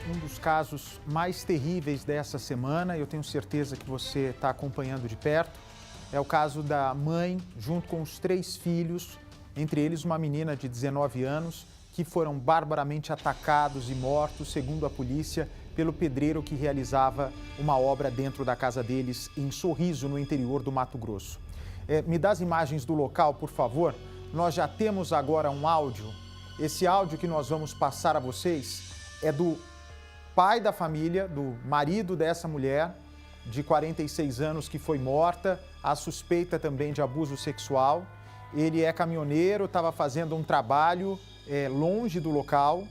um dos casos mais terríveis dessa semana. Eu tenho certeza que você está acompanhando de perto. É o caso da mãe, junto com os 3 filhos, entre eles uma menina de 19 anos, que foram barbaramente atacados e mortos, segundo a polícia, pelo pedreiro que realizava uma obra dentro da casa deles, em Sorriso, no interior do Mato Grosso. Me dá as imagens do local, por favor. Nós já temos agora um áudio. Esse áudio que nós vamos passar a vocês é do pai da família, do marido dessa mulher, de 46 anos, que foi morta, a suspeita também de abuso sexual. Ele é caminhoneiro, estava fazendo um trabalho longe do local,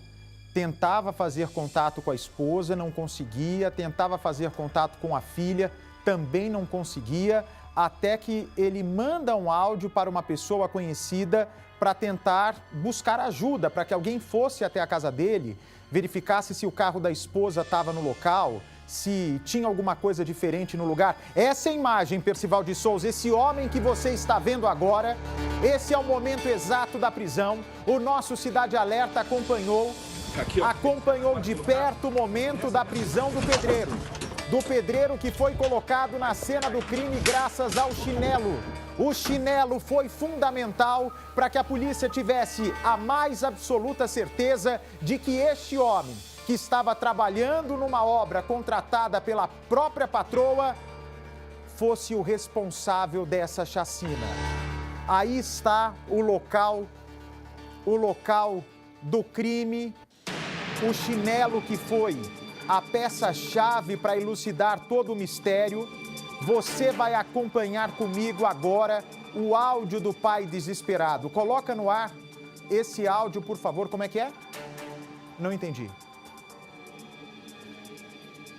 tentava fazer contato com a esposa, não conseguia, tentava fazer contato com a filha, também não conseguia, até que ele manda um áudio para uma pessoa conhecida para tentar buscar ajuda, para que alguém fosse até a casa dele, verificasse se o carro da esposa estava no local, se tinha alguma coisa diferente no lugar. Essa é a imagem, Percival de Souza, esse homem que você está vendo agora, esse é o momento exato da prisão. O nosso Cidade Alerta acompanhou de perto o momento da prisão do pedreiro. Do pedreiro que foi colocado na cena do crime graças ao chinelo. O chinelo foi fundamental para que a polícia tivesse a mais absoluta certeza de que este homem, que estava trabalhando numa obra contratada pela própria patroa, fosse o responsável dessa chacina. Aí está o local do crime, o chinelo que foi a peça-chave para elucidar todo o mistério. Você vai acompanhar comigo agora o áudio do pai desesperado. Coloca no ar esse áudio, por favor. Como é que é? Não entendi.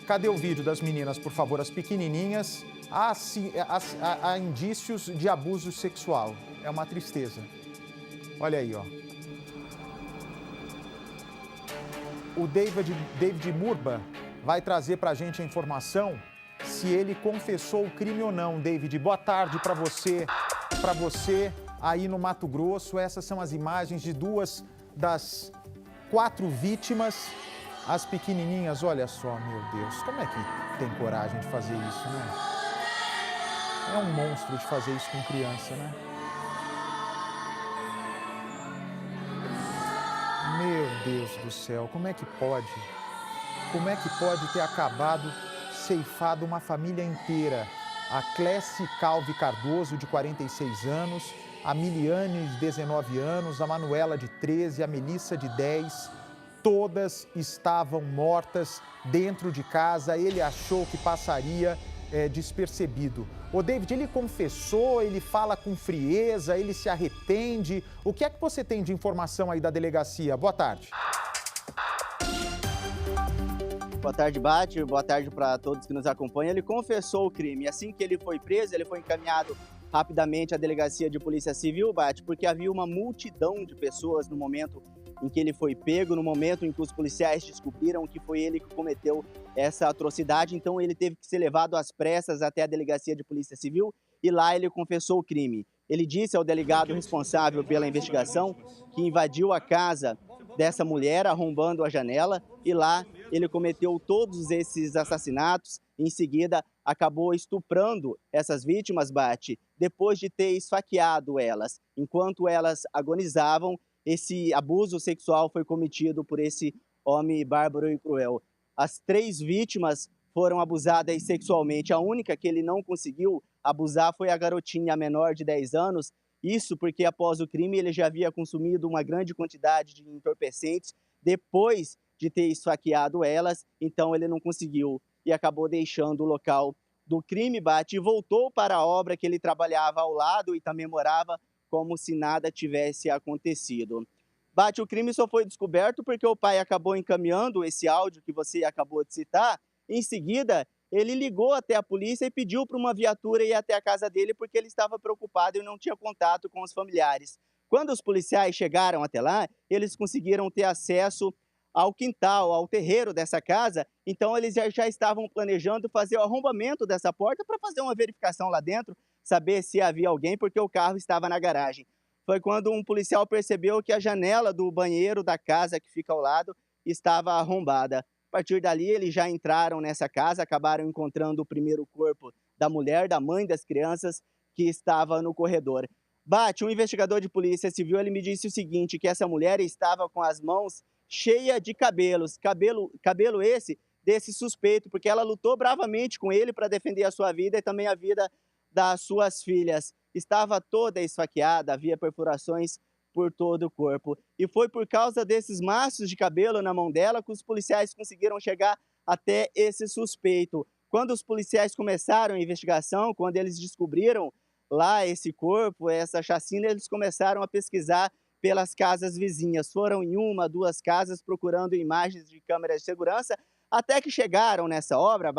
Cadê o vídeo das meninas, por favor? As pequenininhas. Há indícios de abuso sexual. É uma tristeza. Olha aí, ó. O David Murba vai trazer para a gente a informação se ele confessou o crime ou não. David, boa tarde para você aí no Mato Grosso. Essas são as imagens de 2 das 4 vítimas, as pequenininhas. Olha só, meu Deus, como é que tem coragem de fazer isso, né? É um monstro de fazer isso com criança, né? Meu Deus do céu, como é que pode? Como é que pode ter acabado, ceifado uma família inteira? A Clécia Calvi Cardoso, de 46 anos, a Miliane, de 19 anos, a Manuela, de 13, a Melissa, de 10, todas estavam mortas dentro de casa. Ele achou que passaria despercebido. O David, ele confessou, ele fala com frieza, ele se arrepende. O que é que você tem de informação aí da delegacia? Boa tarde. Boa tarde, Bate. Boa tarde para todos que nos acompanham. Ele confessou o crime. Assim que ele foi preso, ele foi encaminhado rapidamente à delegacia de polícia civil, Bate, porque havia uma multidão de pessoas no momento em que ele foi pego, no momento em que os policiais descobriram que foi ele que cometeu essa atrocidade. Então ele teve que ser levado às pressas até a delegacia de polícia civil e lá ele confessou o crime. Ele disse ao delegado responsável pela investigação que invadiu a casa dessa mulher, arrombando a janela, e lá ele cometeu todos esses assassinatos. Em seguida, acabou estuprando essas vítimas, Bate, depois de ter esfaqueado elas. Enquanto elas agonizavam, esse abuso sexual foi cometido por esse homem bárbaro e cruel. As 3 vítimas foram abusadas sexualmente. A única que ele não conseguiu abusar foi a garotinha menor de 10 anos. Isso porque após o crime ele já havia consumido uma grande quantidade de entorpecentes depois de ter esfaqueado elas. Então ele não conseguiu e acabou deixando o local do crime, Bate, e voltou para a obra que ele trabalhava ao lado e também morava como se nada tivesse acontecido. Bate, o crime só foi descoberto porque o pai acabou encaminhando esse áudio que você acabou de citar. Em seguida, ele ligou até a polícia e pediu para uma viatura ir até a casa dele porque ele estava preocupado e não tinha contato com os familiares. Quando os policiais chegaram até lá, eles conseguiram ter acesso ao quintal, ao terreiro dessa casa. Então eles já estavam planejando fazer o arrombamento dessa porta para fazer uma verificação lá dentro, saber se havia alguém, porque o carro estava na garagem. Foi quando um policial percebeu que a janela do banheiro da casa que fica ao lado estava arrombada. partir dali, eles já entraram nessa casa, acabaram encontrando o primeiro corpo da mulher, da mãe das crianças, que estava no corredor. Um investigador de polícia civil, ele me disse o seguinte, que essa mulher estava com as mãos cheias de cabelos, cabelo esse desse suspeito, porque ela lutou bravamente com ele para defender a sua vida e também a vida das suas filhas. Estava toda esfaqueada, havia perfurações por todo o corpo. E foi por causa desses maços de cabelo na mão dela que os policiais conseguiram chegar até esse suspeito. Quando os policiais começaram a investigação, quando eles descobriram lá esse corpo, essa chacina, eles começaram a pesquisar pelas casas vizinhas. Foram em uma, duas casas procurando imagens de câmeras de segurança, até que chegaram nessa obra,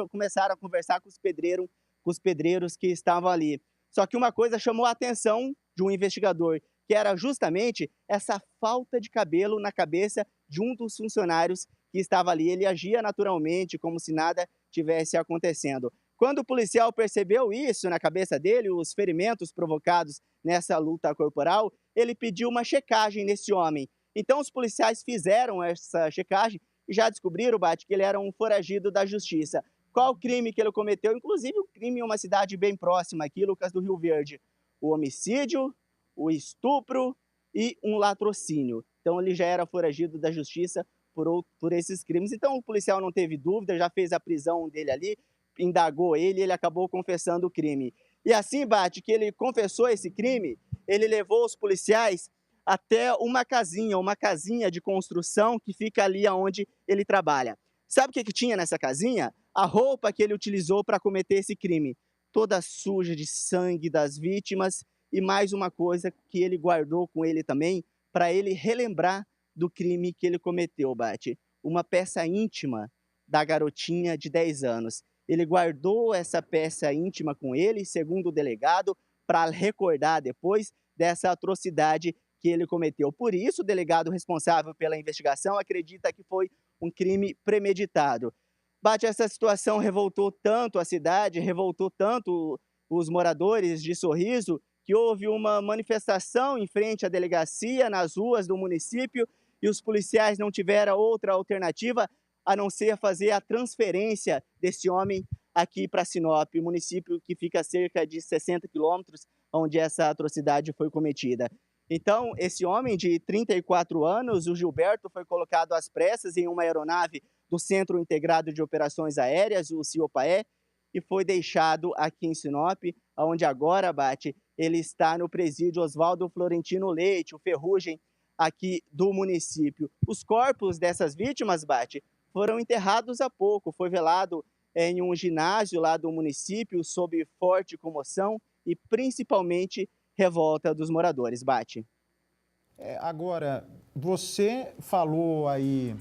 começaram a conversar com os pedreiros que estavam ali. Só que uma coisa chamou a atenção de um investigador, que era justamente essa falta de cabelo na cabeça de um dos funcionários que estava ali. Ele agia naturalmente, como se nada tivesse acontecendo. Quando o policial percebeu isso na cabeça dele, os ferimentos provocados nessa luta corporal, ele pediu uma checagem nesse homem. Então os policiais fizeram essa checagem e já descobriram, que ele era um foragido da justiça. Qual o crime que ele cometeu? Inclusive o crime em uma cidade bem próxima aqui, Lucas, do Rio Verde. O homicídio, o estupro e um latrocínio. Então ele já era foragido da justiça por esses crimes. Então o policial não teve dúvida, já fez a prisão dele ali, indagou ele e ele acabou confessando o crime. E assim, que ele confessou esse crime, ele levou os policiais até uma casinha de construção que fica ali onde ele trabalha. Sabe o que tinha nessa casinha? A roupa que ele utilizou para cometer esse crime, toda suja de sangue das vítimas, e mais uma coisa que ele guardou com ele também, para ele relembrar do crime que ele cometeu, uma peça íntima da garotinha de 10 anos. Ele guardou essa peça íntima com ele, segundo o delegado, para recordar depois dessa atrocidade que ele cometeu. Por isso, o delegado responsável pela investigação acredita que foi um crime premeditado. Essa situação revoltou tanto a cidade, revoltou tanto os moradores de Sorriso, que houve uma manifestação em frente à delegacia, nas ruas do município, e os policiais não tiveram outra alternativa a não ser fazer a transferência desse homem aqui para Sinop, município que fica a cerca de 60 quilômetros, onde essa atrocidade foi cometida. Então, esse homem de 34 anos, o Gilberto, foi colocado às pressas em uma aeronave do Centro Integrado de Operações Aéreas, o CIOPAE, e foi deixado aqui em Sinop, onde agora, ele está no presídio Oswaldo Florentino Leite, o Ferrugem, aqui do município. Os corpos dessas vítimas, foram enterrados há pouco, foi velado em um ginásio lá do município, sob forte comoção e principalmente revolta dos moradores, Agora, você falou aí,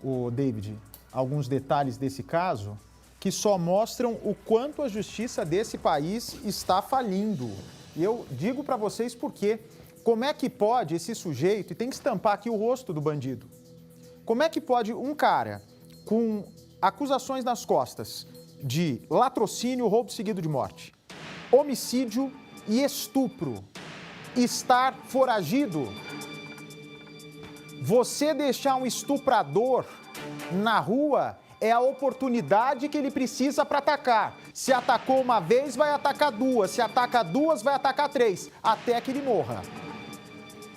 o David, alguns detalhes desse caso que só mostram o quanto a justiça desse país está falindo. E eu digo para vocês por quê. Como é que pode esse sujeito, e tem que estampar aqui o rosto do bandido, como é que pode um cara com acusações nas costas de latrocínio, roubo seguido de morte, homicídio e estupro, estar foragido? Você deixar um estuprador na rua é a oportunidade que ele precisa para atacar. Se atacou uma vez, vai atacar duas. Se ataca duas, vai atacar três, até que ele morra.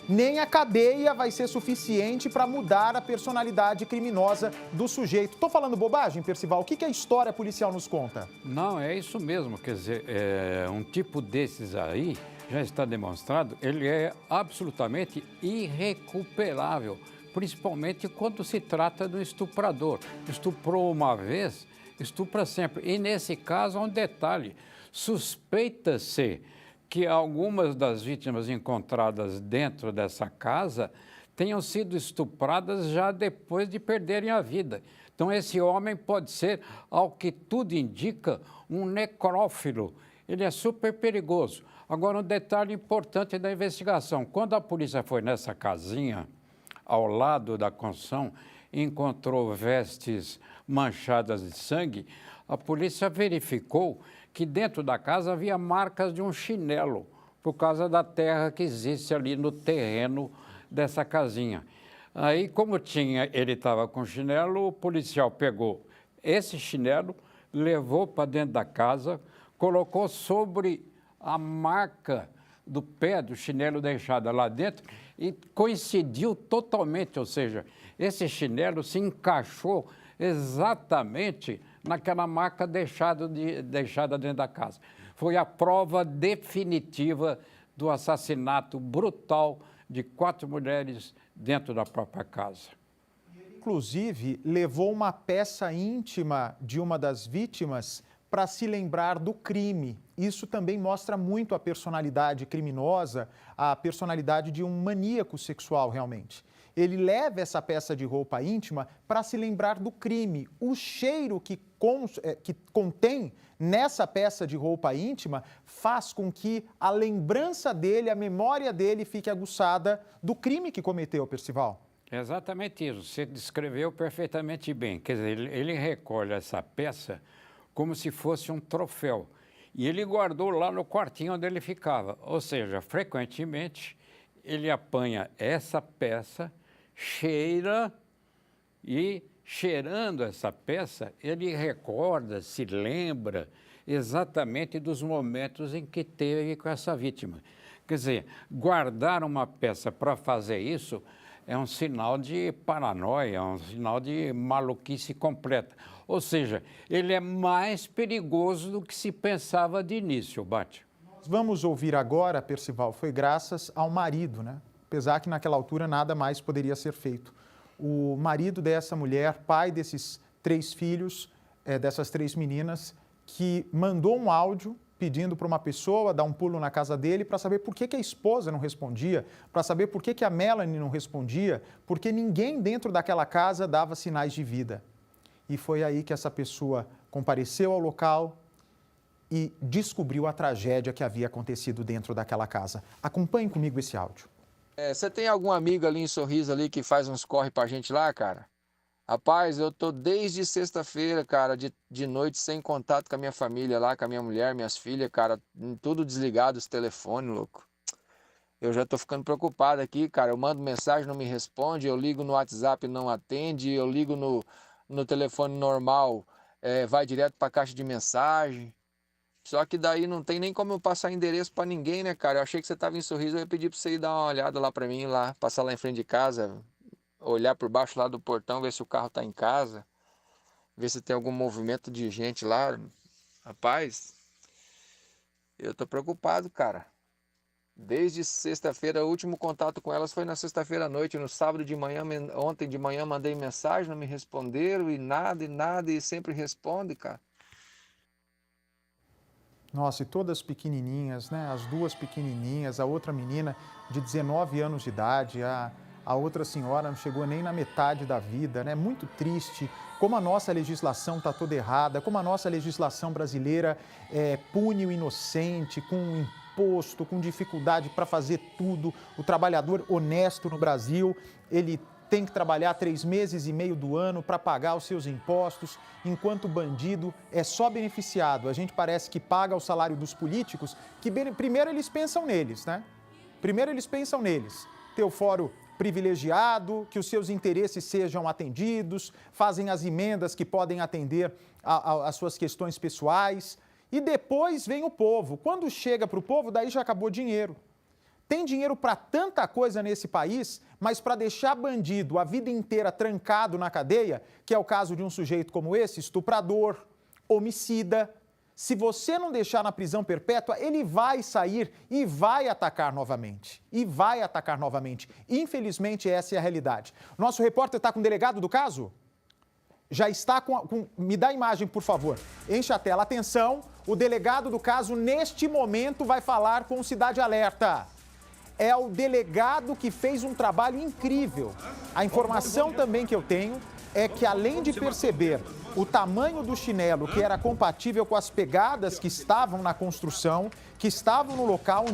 Nem a cadeia vai ser suficiente para mudar a personalidade criminosa do sujeito. Estou falando bobagem, Percival? O que a história policial nos conta? Não, é isso mesmo. Quer dizer, um tipo desses aí, já está demonstrado, ele é absolutamente irrecuperável, principalmente quando se trata do estuprador. Estuprou uma vez, estupra sempre. E nesse caso, há um detalhe, suspeita-se que algumas das vítimas encontradas dentro dessa casa tenham sido estupradas já depois de perderem a vida. Então, esse homem pode ser, ao que tudo indica, um necrófilo. Ele é super perigoso. Agora, um detalhe importante da investigação. Quando a polícia foi nessa casinha, ao lado da construção, encontrou vestes manchadas de sangue, a polícia verificou que dentro da casa havia marcas de um chinelo, por causa da terra que existe ali no terreno dessa casinha. Aí, como ele estava com chinelo, o policial pegou esse chinelo, levou para dentro da casa, colocou sobre a marca do pé do chinelo deixado lá dentro e coincidiu totalmente, ou seja, esse chinelo se encaixou exatamente naquela marca deixada dentro da casa. Foi a prova definitiva do assassinato brutal de 4 mulheres dentro da própria casa. Inclusive, levou uma peça íntima de uma das vítimas para se lembrar do crime. Isso também mostra muito a personalidade criminosa, a personalidade de um maníaco sexual, realmente. Ele leva essa peça de roupa íntima para se lembrar do crime. O cheiro que contém nessa peça de roupa íntima faz com que a lembrança dele, a memória dele fique aguçada do crime que cometeu, Percival. É exatamente isso, você descreveu perfeitamente bem. Quer dizer, ele recolhe essa peça como se fosse um troféu. E ele guardou lá no quartinho onde ele ficava. Ou seja, frequentemente, ele apanha essa peça, cheira e, cheirando essa peça, ele recorda, se lembra exatamente dos momentos em que teve com essa vítima. Quer dizer, guardar uma peça para fazer isso é um sinal de paranoia, é um sinal de maluquice completa. Ou seja, ele é mais perigoso do que se pensava de início, Bate. Vamos ouvir agora, Percival, foi graças ao marido, né? Apesar que naquela altura nada mais poderia ser feito. O marido dessa mulher, pai desses 3 filhos, dessas 3 meninas, que mandou um áudio pedindo para uma pessoa dar um pulo na casa dele para saber por que a esposa não respondia, para saber por que a Melanie não respondia, porque ninguém dentro daquela casa dava sinais de vida. E foi aí que essa pessoa compareceu ao local e descobriu a tragédia que havia acontecido dentro daquela casa. Acompanhe comigo esse áudio. Você tem algum amigo ali em Sorriso ali que faz uns corre pra gente lá, cara? Rapaz, eu tô desde sexta-feira, cara, de noite sem contato com a minha família lá, com a minha mulher, minhas filhas, cara, tudo desligado os telefones, louco. Eu já tô ficando preocupado aqui, cara. Eu mando mensagem, não me responde, eu ligo no WhatsApp, não atende, eu ligo no telefone normal, vai direto pra caixa de mensagem. Só que daí não tem nem como eu passar endereço pra ninguém, né, cara? Eu achei que você tava em Sorriso, eu ia pedir pra você ir dar uma olhada lá pra mim, lá, passar lá em frente de casa, olhar por baixo lá do portão, ver se o carro tá em casa, ver se tem algum movimento de gente lá. Rapaz, eu tô preocupado, cara. Desde sexta-feira, o último contato com elas foi na sexta-feira à noite, no sábado de manhã, ontem de manhã mandei mensagem, não me responderam e nada, e sempre responde, cara. Nossa, e todas pequenininhas, né? As 2 pequenininhas, a outra menina de 19 anos de idade, a outra senhora não chegou nem na metade da vida, né? Muito triste como a nossa legislação está toda errada, como a nossa legislação brasileira pune o inocente com imposto, com dificuldade para fazer tudo. O trabalhador honesto no Brasil, ele tem que trabalhar 3 meses e meio do ano para pagar os seus impostos, enquanto o bandido é só beneficiado. A gente parece que paga o salário dos políticos, que primeiro eles pensam neles, né? Primeiro eles pensam neles. Ter o fórum privilegiado, que os seus interesses sejam atendidos, fazem as emendas que podem atender às suas questões pessoais. E depois vem o povo. Quando chega para o povo, daí já acabou o dinheiro. Tem dinheiro para tanta coisa nesse país, mas para deixar bandido a vida inteira trancado na cadeia, que é o caso de um sujeito como esse, estuprador, homicida, se você não deixar na prisão perpétua, ele vai sair e vai atacar novamente. Infelizmente, essa é a realidade. Nosso repórter está com o delegado do caso? Já está me dá a imagem, por favor. Enche a tela. Atenção, o delegado do caso, neste momento, vai falar com o Cidade Alerta. É o delegado que fez um trabalho incrível. A informação também que eu tenho é que, além de perceber o tamanho do chinelo, que era compatível com as pegadas que estavam na construção, que estavam no local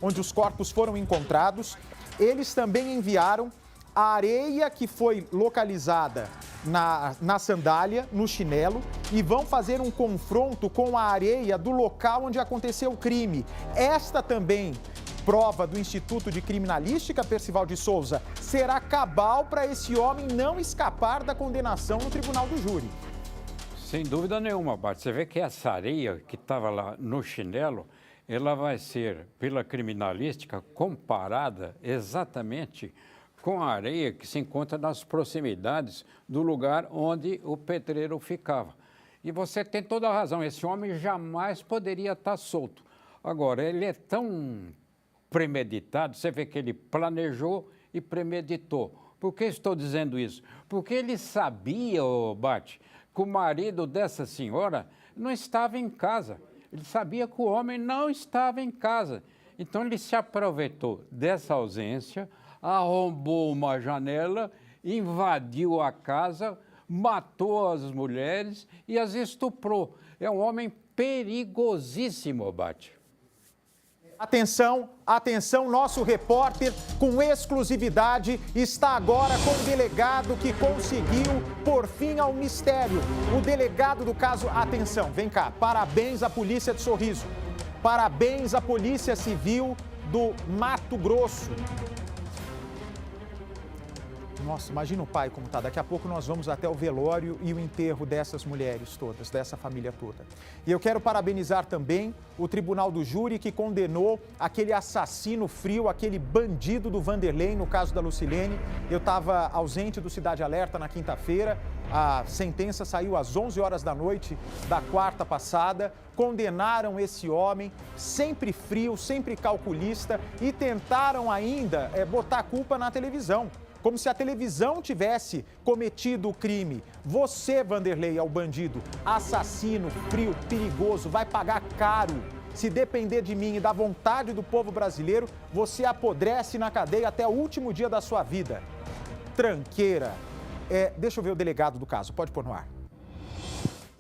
onde os corpos foram encontrados, eles também enviaram a areia que foi localizada na sandália, no chinelo, e vão fazer um confronto com a areia do local onde aconteceu o crime. Esta também Prova do Instituto de Criminalística Percival de Souza será cabal para esse homem não escapar da condenação no tribunal do júri. Sem dúvida nenhuma, Bart. Você vê que essa areia que estava lá no chinelo, ela vai ser, pela criminalística, comparada exatamente com a areia que se encontra nas proximidades do lugar onde o pedreiro ficava. E você tem toda a razão, esse homem jamais poderia estar solto. Agora, ele é tão premeditado, você vê que ele planejou e premeditou. Por que estou dizendo isso? Porque ele sabia, Bart, que o marido dessa senhora não estava em casa. Ele sabia que o homem não estava em casa. Então, ele se aproveitou dessa ausência, arrombou uma janela, invadiu a casa, matou as mulheres e as estuprou. É um homem perigosíssimo, Bart. Atenção, atenção, nosso repórter com exclusividade está agora com o delegado que conseguiu pôr fim ao mistério. O delegado do caso, atenção, vem cá, parabéns à Polícia de Sorriso, parabéns à Polícia Civil do Mato Grosso. Nossa, imagina o pai como tá. Daqui a pouco nós vamos até o velório e o enterro dessas mulheres todas, dessa família toda. E eu quero parabenizar também o Tribunal do Júri que condenou aquele assassino frio, aquele bandido do Vanderlei, no caso da Lucilene. Eu estava ausente do Cidade Alerta na quinta-feira. A sentença saiu às 11 horas da noite da quarta passada. Condenaram esse homem, sempre frio, sempre calculista, e tentaram ainda botar a culpa na televisão. Como se a televisão tivesse cometido o crime. Você, Vanderlei, é o bandido, assassino, frio, perigoso, vai pagar caro. Se depender de mim e da vontade do povo brasileiro, você apodrece na cadeia até o último dia da sua vida. Tranqueira. Deixa eu ver o delegado do caso, pode pôr no ar.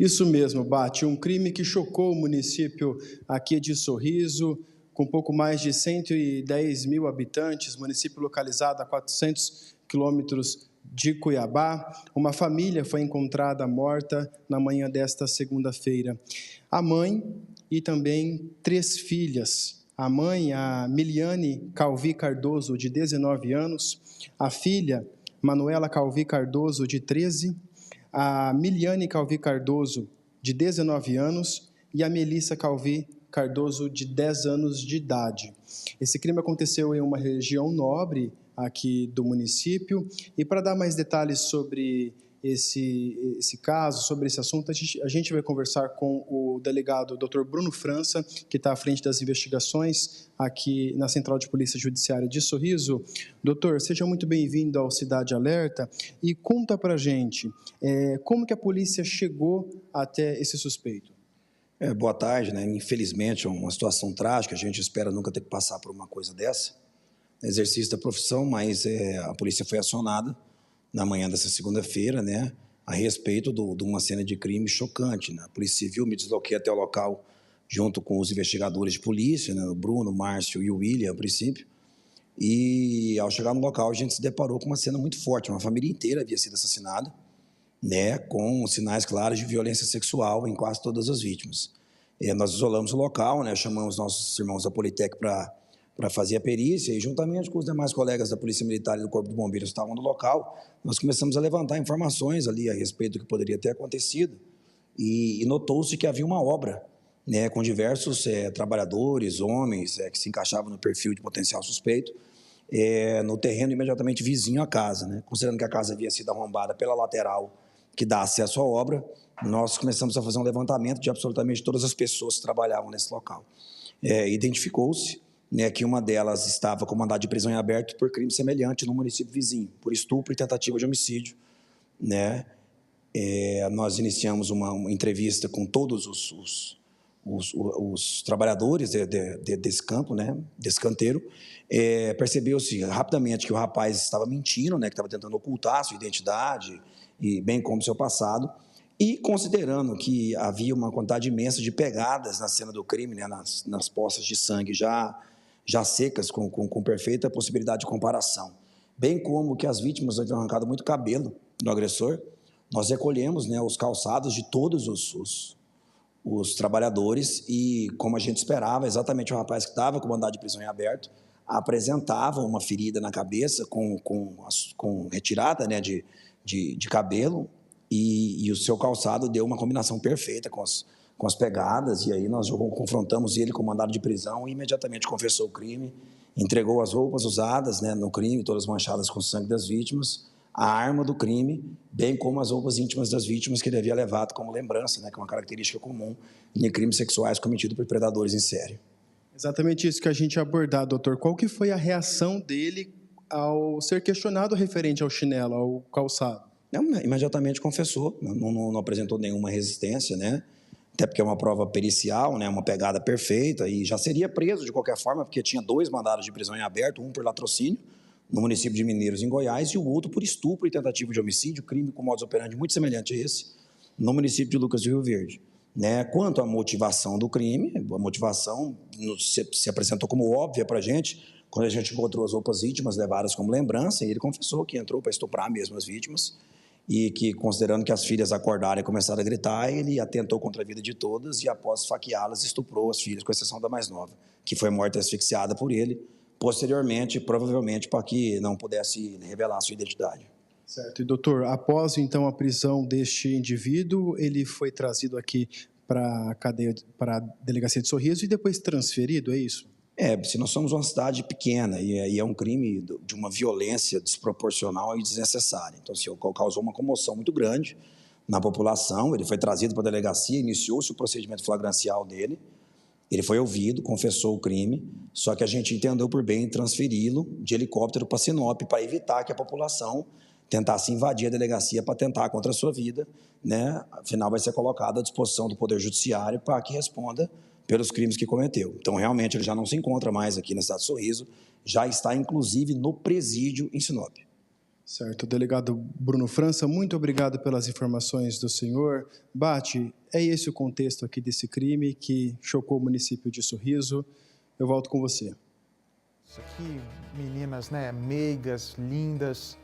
Isso mesmo, Bate, um crime que chocou o município aqui de Sorriso, com pouco mais de 110 mil habitantes, município localizado a 400 quilômetros de Cuiabá. Uma família foi encontrada morta na manhã desta segunda-feira. A mãe e também 3 filhas. A mãe, a Miliane Calvi Cardoso, de 19 anos. A filha, Manuela Calvi Cardoso, de 13. A Miliane Calvi Cardoso, de 19 anos. E a Melissa Calvi Cardoso, de 10 anos de idade. Esse crime aconteceu em uma região nobre aqui do município. E para dar mais detalhes sobre esse caso, sobre esse assunto, a gente vai conversar com o delegado Dr. Bruno França, que está à frente das investigações aqui na Central de Polícia Judiciária de Sorriso. Doutor, seja muito bem-vindo ao Cidade Alerta e conta para a gente como que a polícia chegou até esse suspeito. Boa tarde, né? Infelizmente é uma situação trágica, a gente espera nunca ter que passar por uma coisa dessa. Exercício da profissão, mas a polícia foi acionada na manhã dessa segunda-feira, né, a respeito de uma cena de crime chocante, né? A Polícia Civil, me desloquei até o local junto com os investigadores de polícia, né, o Bruno, o Márcio e o William, a princípio, e ao chegar no local a gente se deparou com uma cena muito forte, uma família inteira havia sido assassinada, né, com sinais claros de violência sexual em quase todas as vítimas. Nós isolamos o local, né, chamamos nossos irmãos da Politec para fazer a perícia e, juntamente com os demais colegas da Polícia Militar e do Corpo de Bombeiros que estavam no local, nós começamos a levantar informações ali a respeito do que poderia ter acontecido e notou-se que havia uma obra, né, com diversos trabalhadores, homens, que se encaixavam no perfil de potencial suspeito, no terreno imediatamente vizinho à casa, né? Considerando que a casa havia sido arrombada pela lateral que dá acesso à obra, nós começamos a fazer um levantamento de absolutamente todas as pessoas que trabalhavam nesse local. Identificou-se, né, que uma delas estava com mandado de prisão em aberto por crime semelhante no município vizinho, por estupro e tentativa de homicídio, né? Nós iniciamos uma entrevista com todos os trabalhadores desse campo, né, desse canteiro. Percebeu-se rapidamente que o rapaz estava mentindo, né, que estava tentando ocultar a sua identidade, e bem como seu passado, e considerando que havia uma quantidade imensa de pegadas na cena do crime, né, nas poças de sangue já secas, com perfeita possibilidade de comparação, bem como que as vítimas haviam arrancado muito cabelo do agressor, nós recolhemos, né, os calçados de todos os trabalhadores e, como a gente esperava, exatamente o rapaz que estava com mandado de prisão em aberto apresentava uma ferida na cabeça com retirada, né, de cabelo e o seu calçado deu uma combinação perfeita com as pegadas, e aí nós confrontamos ele com mandado de prisão e imediatamente confessou o crime, entregou as roupas usadas, né, no crime, todas manchadas com o sangue das vítimas, a arma do crime, bem como as roupas íntimas das vítimas que ele havia levado como lembrança, né, que é uma característica comum em crimes sexuais cometidos por predadores em série. Exatamente isso que a gente ia abordar, doutor. Qual que foi a reação dele ao ser questionado referente ao chinelo, ao calçado? Imediatamente confessou, não apresentou nenhuma resistência, né? Até porque é uma prova pericial, né? Uma pegada perfeita, e já seria preso de qualquer forma, porque tinha 2 mandados de prisão em aberto, um por latrocínio, no município de Mineiros, em Goiás, e o outro por estupro e tentativa de homicídio, crime com modus operandi muito semelhante a esse, no município de Lucas do Rio Verde. Né? Quanto à motivação do crime, a motivação se apresentou como óbvia para a gente, quando a gente encontrou as roupas íntimas levadas como lembrança, e ele confessou que entrou para estuprar mesmo as vítimas, e que, considerando que as filhas acordaram e começaram a gritar, ele atentou contra a vida de todas e, após esfaqueá-las, estuprou as filhas, com exceção da mais nova, que foi morta asfixiada por ele, posteriormente, provavelmente, para que não pudesse revelar a sua identidade. Certo. E, doutor, após, então, a prisão deste indivíduo, ele foi trazido aqui para a cadeia, para a delegacia de Sorriso e depois transferido, é isso? Se nós somos uma cidade pequena e é um crime de uma violência desproporcional e desnecessária. Então, causou uma comoção muito grande na população, ele foi trazido para a delegacia, iniciou-se o procedimento flagrancial dele, ele foi ouvido, confessou o crime, só que a gente entendeu por bem transferi-lo de helicóptero para Sinop para evitar que a população tentasse invadir a delegacia para tentar contra a sua vida, né? Afinal, vai ser colocado à disposição do Poder Judiciário para que responda pelos crimes que cometeu. Então, realmente, ele já não se encontra mais aqui na cidade de Sorriso, já está, inclusive, no presídio em Sinop. Certo. Delegado Bruno França, muito obrigado pelas informações do senhor. Bate, é esse o contexto aqui desse crime que chocou o município de Sorriso. Eu volto com você. Isso aqui, meninas, né, meigas, lindas.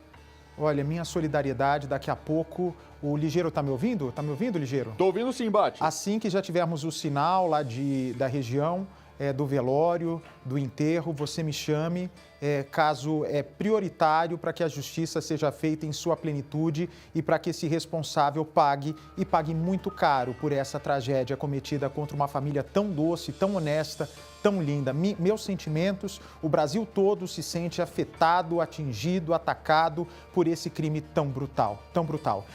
Olha, minha solidariedade, daqui a pouco... O Ligeiro está me ouvindo? Está me ouvindo, Ligeiro? Estou ouvindo sim, Bate. Assim que já tivermos o sinal lá da região, do velório, do enterro, você me chame, caso é prioritário para que a justiça seja feita em sua plenitude e para que esse responsável pague e pague muito caro por essa tragédia cometida contra uma família tão doce, tão honesta, tão linda. Meus sentimentos, o Brasil todo se sente afetado, atingido, atacado por esse crime tão brutal, tão brutal.